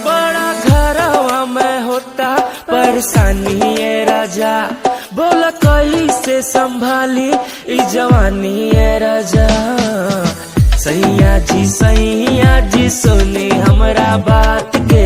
बड़ा घरवा में होता परेशानी है राजा, बोला कैसे संभाली ई जवानी है राजा। सैया जी सुनी हमरा बात के,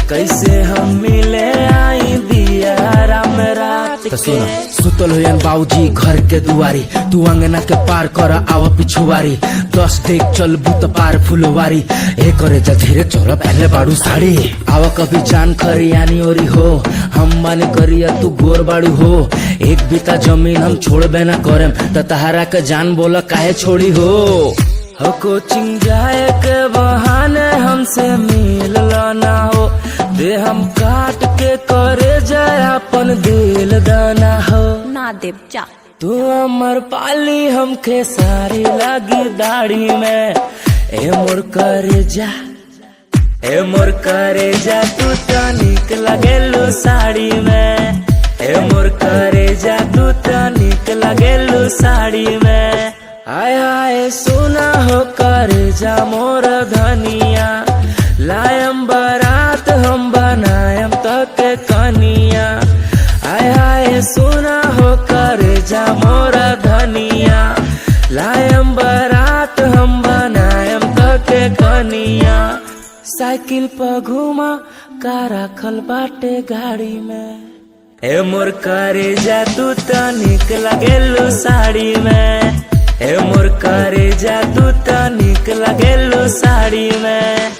कैसे हम मिले आई दिया राम रात तो सुनो सुतल हो बाबूजी घर के दुआरी, तू अंगना के पार कर आवा पिछुआरी, 10 देख चल बुत पार फुलवारी, ए करे जा धीरे चलो पहले बाड़ू साड़ी, आवा कभी जान खरियानी ओरी हो, हम मन करिया तू गोर बाड़ू हो, एक बीता जमीन हम छोड़बे ना करेम, त तहारा के जान बोला काहे छोड़ी हो। कोचिंग जाए के बहाने हमसे मिल ना हो, दे हम काट के करे जाए अपन दिल दाना हो। ना देव जा तू अमर पाली हमके सारी लगी दाढ़ी में, ए मोर करे जा, ए मोर करे जा, तू तो निक लगेलू साड़ी में, ए मोर करे जा, तू तो निक लगेलू साड़ी में। आय आय सुना हो करे जा मोर धनिया, लायम बारात हम बनायम तक कनिया। आय आय सुना हो करे जा मोर धनिया, लायम बारात हम बनायम तक कनिया। साइकिल पर घुमा का रखल बाटे गाड़ी में, ए मोर करे जा, तू तो निक लगेलू साड़ी में, ए मोर करे जा, तू तो निक लगेलू साड़ी में।